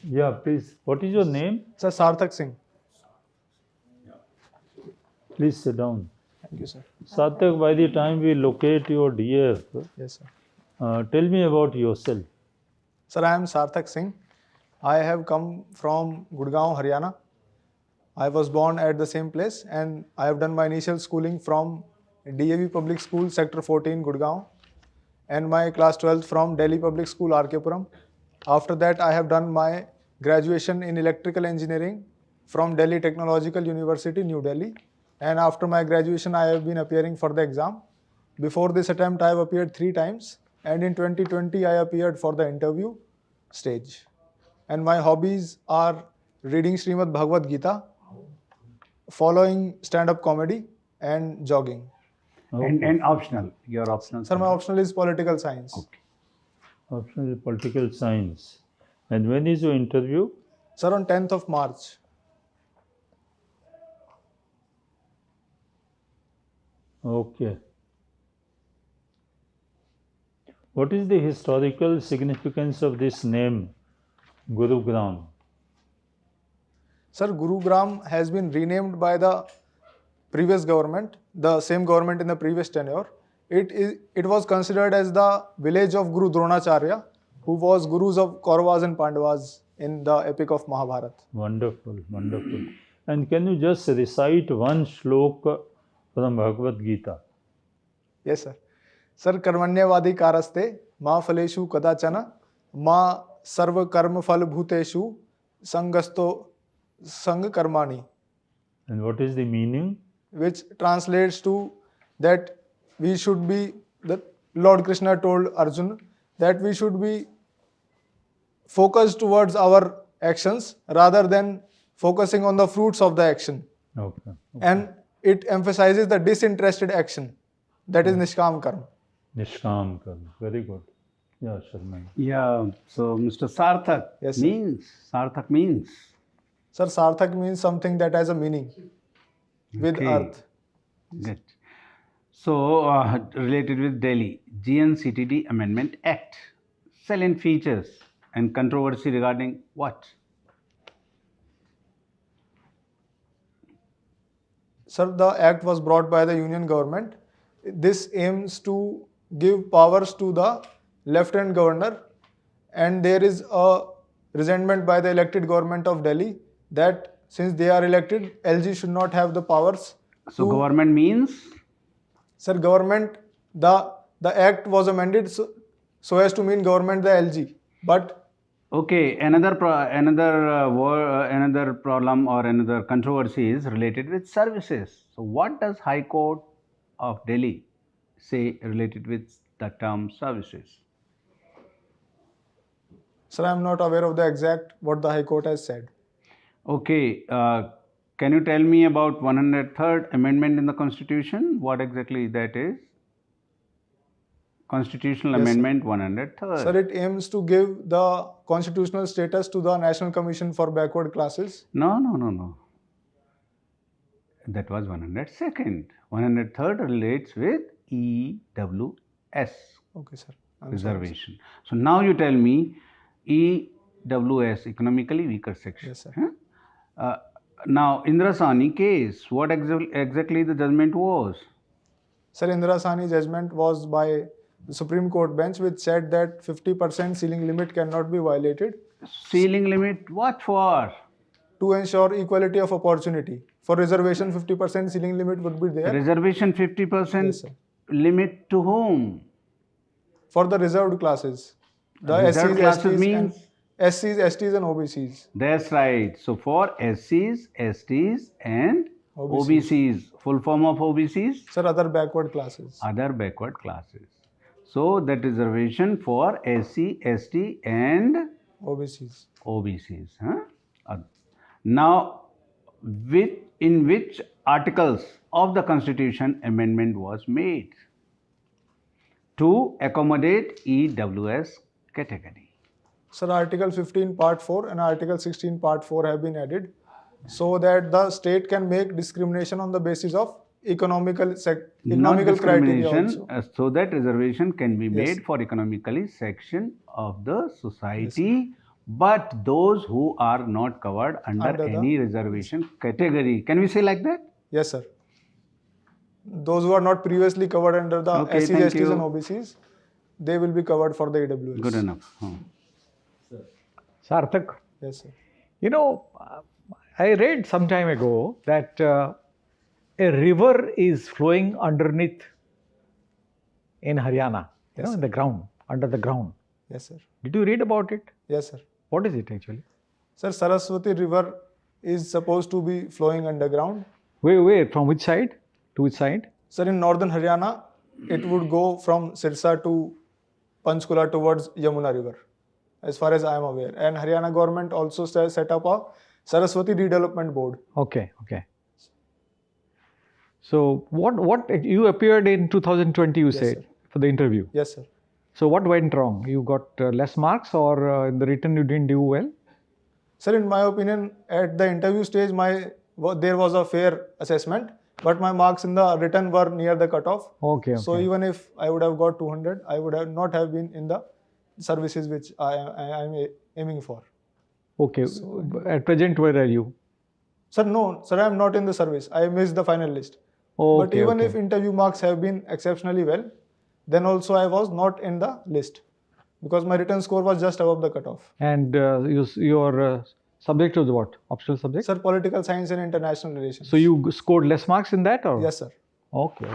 Yeah, please. What is your name? Sir, Sarthak Singh. Please sit down. Thank you, sir. Sarthak, by the time we locate your DF, Yes, sir. tell me about yourself. Sir, I am Sarthak Singh. I have come from Gurgaon, Haryana. I was born at the same place and I have done my initial schooling from DAV Public School, Sector 14, Gurgaon, and my class 12th from Delhi Public School, RK Puram. After that, I have done my graduation in electrical engineering from Delhi Technological University, New Delhi. And after my graduation, I have been appearing for the exam. Before this attempt, I have appeared 3 times. And in 2020, I appeared for the interview stage. And my hobbies are reading Srimad Bhagavad Gita, following stand-up comedy, and jogging. And optional, your optional. Sir, my optional is political science. Okay. Optional is political science. And when is your interview? Sir, on 10th of March. Okay. What is the historical significance of this name, Gurugram? Sir, Gurugram has been renamed by the previous government, the same government in the previous tenure. It was considered as the village of Guru Dronacharya, who was gurus of Kauravas and Pandavas in the epic of Mahabharata. Wonderful, wonderful. And can you just recite one shlok from Bhagavad Gita? Yes, sir. Sir, karmanyavadi karaste, ma phaleshu kadachana, ma sarva karma phal bhuteshu, sangasto sang karmani. And what is the meaning? Which translates to that we should be, that Lord Krishna told Arjuna that we should be focused towards our actions rather than focusing on the fruits of the action. Okay. And it emphasizes the disinterested action, that is Nishkam Karma. Nishkam karma. Very good. Yeah, Sharma. Yeah, so Mr. Sarthak Yes, sir. Sarthak means. Sir, Sarthak means something that has a meaning with Okay. earth. Good. So, related with Delhi, GNCTD Amendment Act, salient features and controversy regarding what? Sir, the act was brought by the Union government. This aims to give powers to the Lieutenant Governor, and there is a resentment by the elected government of Delhi that since they are elected, LG should not have the powers. So, government means? Sir, government, the act was amended so as to mean government, the LG. But Okay, another problem or another controversy is related with services. So, what does High Court of Delhi say related with the term services? sir, I am not aware of the exact what the High Court has said. Okay, can you tell me about 103rd Amendment in the Constitution? What exactly that is? Constitutional Yes, sir. Amendment 103rd. Sir, it aims to give the constitutional status to the National Commission for Backward Classes. No. That was 102nd. 103rd relates with EWS, Okay, sir. I'm sorry, reservation. So now you tell me EWS, economically weaker section. Yes, sir. Huh? Now, Indra Sani case, what exactly the judgment was? Sir, Indira Sani judgment was by the Supreme Court bench, which said that 50% ceiling limit cannot be violated Ceiling limit, what for? to ensure equality of opportunity. For reservation, 50% ceiling limit would be there. Reservation 50% Yes, sir. limit to whom? For the reserved classes. The Reserved SCs, classes STs, means? and SCs, STs and OBCs. That's right. So for SCs, STs and OBCs. Full form of OBCs? Sir, other backward classes. Other backward classes. So that reservation for SC, ST and OBCs. OBCs. Huh? Now, in which articles of the Constitution amendment was made to accommodate EWS category? Sir, Article 15 Part 4 and Article 16 Part 4 have been added so that the state can make discrimination on the basis of economical Not economical criteria discrimination, also. so that reservation can be Yes. made for economically section of the society, but those who are not covered under Under the- any reservation category. Can we say like that? Yes, sir. Those who are not previously covered under the Okay, SCs, thank STs you. and OBCs, they will be covered for the AWS. Good enough. Sarthak, Yes, sir. you know, I read some time ago that a river is flowing underneath in Haryana, you know, in the ground, under the ground. Yes, sir. Did you read about it? Yes, sir. What is it actually? Sir, Saraswati River is supposed to be flowing underground. Where? From which side? To which side? Sir, in northern Haryana, it would go from Sirsa to Panchkula towards Yamuna River, as far as I am aware. And Haryana government also set up a Saraswati Redevelopment Board. Okay. So what you appeared in 2020, you said, sir. for the interview. Yes, sir. So what went wrong? You got less marks, or in the written you didn't do well? Sir, in my opinion, at the interview stage, there was a fair assessment, but my marks in the written were near the cutoff. Okay. So even if I would have got 200, I would have not have been in the services which I am aiming for. Okay. At present, where are you? Sir, no, sir, I am not in the service. I missed the final list. Okay, but even okay. if interview marks have been exceptionally well, then also I was not in the list because my written score was just above the cutoff. And your subject was what? Optional subject? Sir, political science and international relations. So you scored less marks in that, or? Yes, sir. Okay.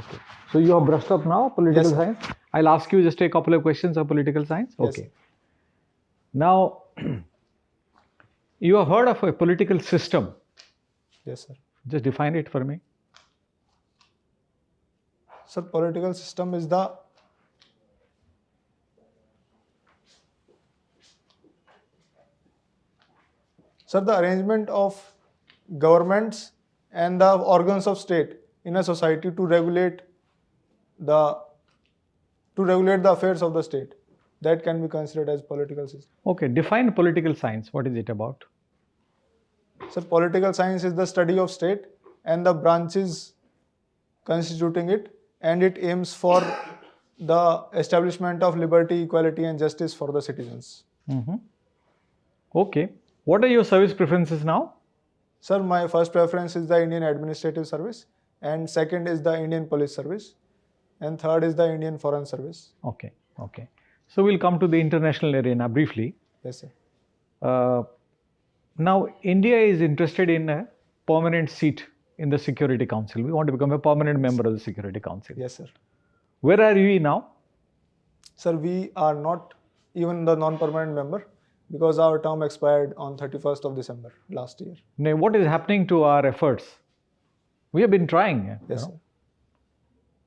So you are brushed up now, political Yes, sir. science. I'll ask you just a couple of questions of political science. Yes, Okay. sir. Now, you have heard of a political system. Yes, sir. Just define it for me. Sir, political system is the arrangement of governments and the organs of state in a society to regulate the affairs of the state. That can be considered as political system. Okay. Define political science. What is it about? Sir, political science is the study of state and the branches constituting it, and it aims for the establishment of liberty, equality and justice for the citizens. Okay. What are your service preferences now? Sir, my first preference is the Indian Administrative Service, and second is the Indian Police Service, and third is the Indian Foreign Service. Okay. So we'll come to the international arena briefly. Yes, sir. Now, India is interested in a permanent seat in the Security Council. We want to become a permanent member of the Security Council. Yes, sir. Where are we now? Sir, we are not even the non-permanent member because our term expired on 31st of December last year. Now, what is happening to our efforts? We have been trying. Yes, you know. sir.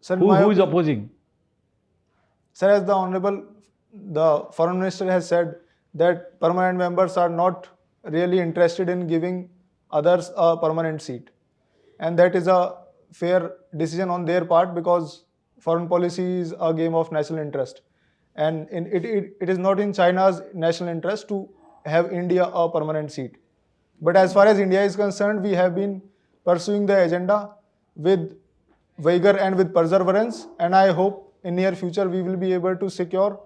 Sir, Who is opinion- opposing? Sir, as the Foreign Minister has said that permanent members are not really interested in giving others a permanent seat. And that is a fair decision on their part because foreign policy is a game of national interest. And it is not in China's national interest to have India a permanent seat. But as far as India is concerned, we have been pursuing the agenda with vigor and with perseverance. And I hope in near future we will be able to secure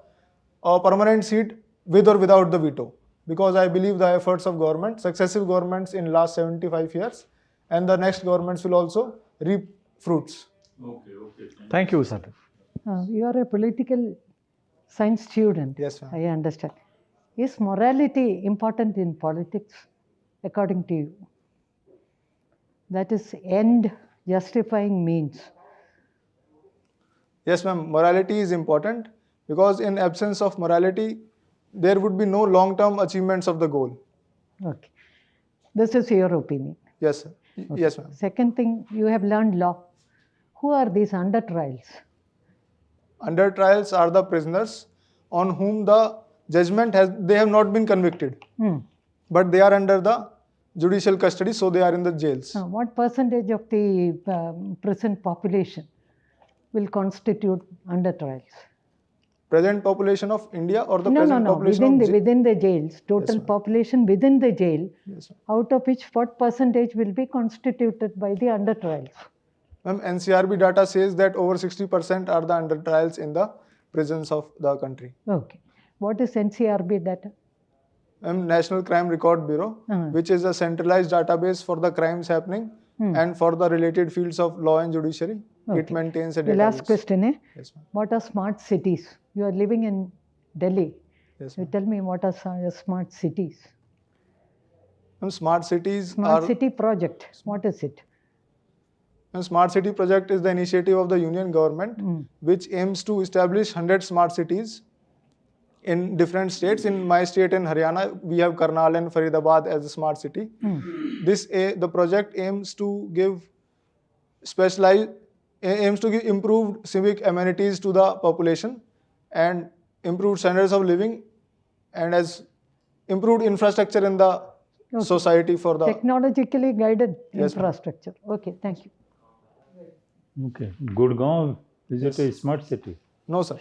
a permanent seat with or without the veto. Because I believe the efforts of successive governments in last 75 years, and the next governments will also reap fruits. Okay. Thank you, Sarthak. You are a political science student. Yes, ma'am. I understand. Is morality important in politics, according to you? That is, end justifying means. Yes, ma'am. Morality is important because in absence of morality, there would be no long-term achievements of the goal. Okay. This is your opinion. Yes, sir. Yes, ma'am. Second thing, you have learned law. Who are these under trials? Under trials are the prisoners on whom the judgment they have not been convicted, but they are under the judicial custody, so they are in the jails. What percentage of the prison population will constitute under trials? Present population of India or the No, present population within the jails, total ma'am. population within the jail, Yes, ma'am. out of which what percentage will be constituted by the under trials? Ma'am, NCRB data says that over 60% are the under trials in the prisons of the country. Okay. What is NCRB data? National Crime Record Bureau, which is a centralized database for the crimes happening and for the related fields of law and judiciary. It Okay. maintains a The database. last question, Yes, ma'am. what are smart cities? You are living in Delhi. Yes, You ma'am. tell me what are some smart cities? Smart cities Smart are. city project. What is it? Smart City project is the initiative of the union government, which aims to establish 100 smart cities in different states. In my state, in Haryana, we have Karnal and Faridabad as a smart city. The project aims to give improved civic amenities to the population and improved standards of living and as improved infrastructure in the society for the. Technologically guided Yes, ma'am. infrastructure. Okay, thank you. Okay. Gurgaon, is it a smart city? No, sir.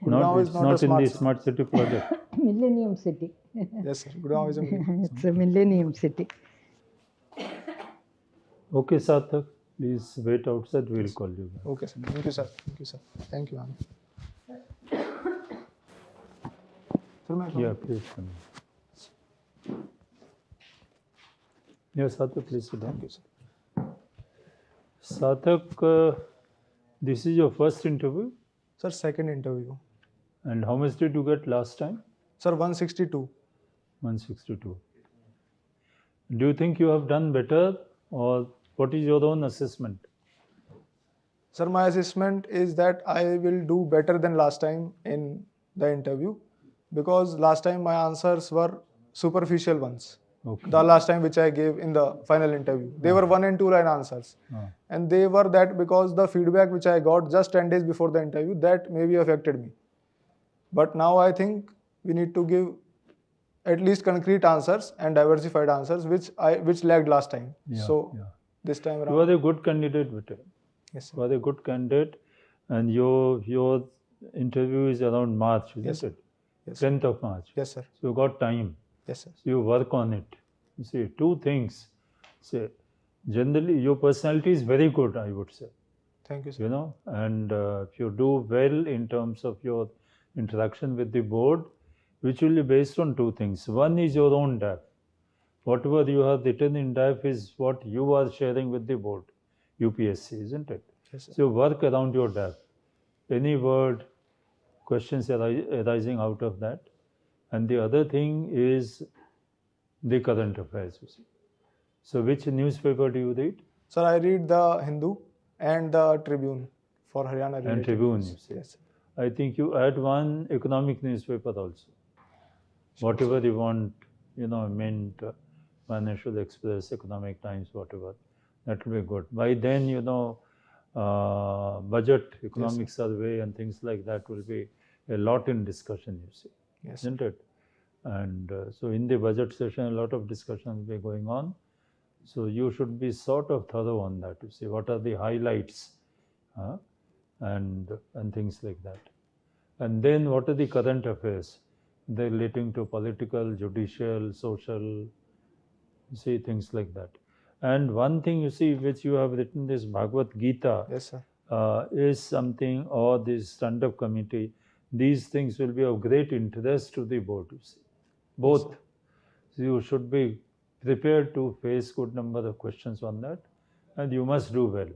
Not, Gurgaon is it's not a not in smart the city. smart city project. Millennium city. Yes, sir. Gurgaon is a millennium. It's a millennium city. Okay, Sarthak, please wait outside. We'll call you back. Okay, sir. Thank you, sir. Thank you, sir. Thank you, ma'am. Sir, may I come? Yeah, please come in. Yes, Sarthak, please sit down. Thank you, sir. Sarthak, this is your first interview, Sir, second interview. and how much did you get last time? Sir, 162. 162. Do you think you have done better, or what is your own assessment? Sir, my assessment is that I will do better than last time in the interview because last time my answers were superficial ones. Okay. The last time which I gave in the final interview. They were 1 and 2 line answers. And they were that because the feedback which I got just 10 days before the interview, that maybe affected me. But now I think we need to give at least concrete answers and diversified answers which lagged last time. This time around. You are a good candidate, Vijay. Yes, sir. You are a good candidate, and your interview is around March, isn't Yes, sir. it? Yes, 10th of March. Yes, sir. So you got time. Yes, sir. So you work on it. You see, two things. Say, generally, your personality is very good, I would say. Thank you, sir. You know, and if you do well in terms of your interaction with the board, which will be based on two things. One is your own DAF. Whatever you have written in DAF is what you are sharing with the board, UPSC, isn't it? Yes, sir. So you work around your DAF. Any word, questions arising out of that. And the other thing is the current affairs, you see. So which newspaper do you read? Sir, I read the Hindu and the Tribune for Haryana related. And Tribune, news. you see. Yes, sir. I think you add one economic newspaper also. Whatever you want, you know, Mint, Financial Express, Economic Times, whatever. That will be good. By then, you know, budget, economic survey and things like that will be a lot in discussion, you see. Yes, Isn't it? And so in the budget session, a lot of discussion will be going on. So you should be sort of thorough on that, you see. What are the highlights and things like that. And then what are the current affairs? They're relating to political, judicial, social, you see, things like that. And one thing, you see, which you have written, this Bhagavad Gita, Yes, sir. is something, or this stand-up committee, these things will be of great interest to the board, you see. Both. So you should be prepared to face good number of questions on that, and you must do well.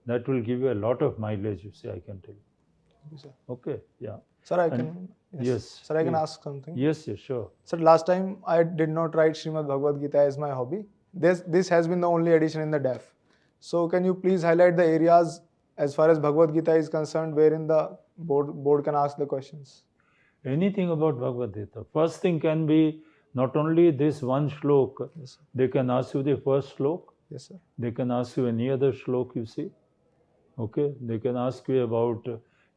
That will give you a lot of mileage, you see, I can tell you. Thank you, sir. Okay, yeah. Sir, I And- can. yes, Sir, I can please. ask something. Yes, yes, sure. Sir, last time I did not write Srimad Bhagavad Gita as my hobby. This has been the only edition in the DAF. So can you please highlight the areas as far as Bhagavad Gita is concerned wherein the board can ask the questions? Anything about Bhagavad Gita. First thing can be not only this one shlok, Yes, sir. they can ask you the first shlok, Yes, sir. they can ask you any other shlok, you see. Okay, they can ask you about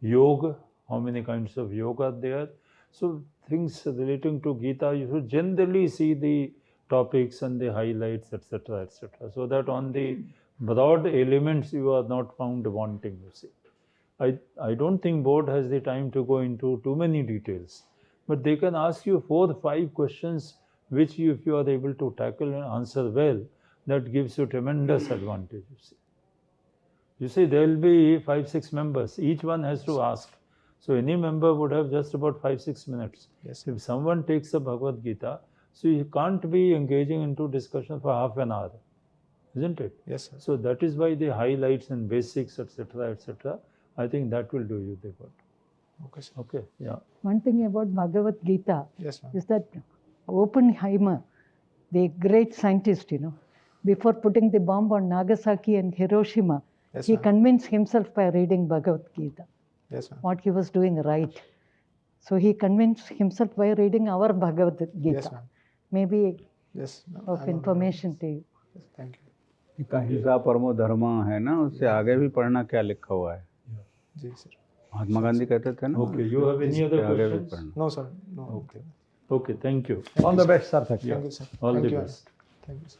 yoga, how many kinds of yoga are there. So things relating to Gita, you should generally see the topics and the highlights, etc., etc. So that on the broad elements you are not found wanting, you see. I don't think board has the time to go into too many details, but they can ask you 4 or 5 questions which you, if you are able to tackle and answer well, that gives you tremendous advantage, you see. You see, there will be 5-6 members. Each one has to ask. So any member would have just about 5-6 minutes. Yes. If someone takes the Bhagavad Gita, so you can't be engaging into discussion for half an hour, isn't it? Yes, sir. So that is why the highlights and basics, etc., etc. I think that will do you the good. Okay, sir. Okay, yeah. One thing about Bhagavad Gita Yes, ma'am. is that Oppenheimer, the great scientist, before putting the bomb on Nagasaki and Hiroshima, Yes, he ma'am. convinced himself by reading Bhagavad Gita Yes, ma'am. what he was doing right. So he convinced himself by reading our Bhagavad Gita. Yes, ma'am. Maybe Yes, ma'am. of information to you. Yes, thank you. अहिंसा परमो धर्म है ना, उससे आगे भी पढ़ना क्या लिखा हुआ है. जी सर. महात्मा गांधी कहते थे ना. Okay, you have any other आगे भी questions? पढ़ना. No, sir. No. Okay. Okay, thank you. All the best, Sarthak. Thank you, sir. All Thank the you. best. Thank you, sir.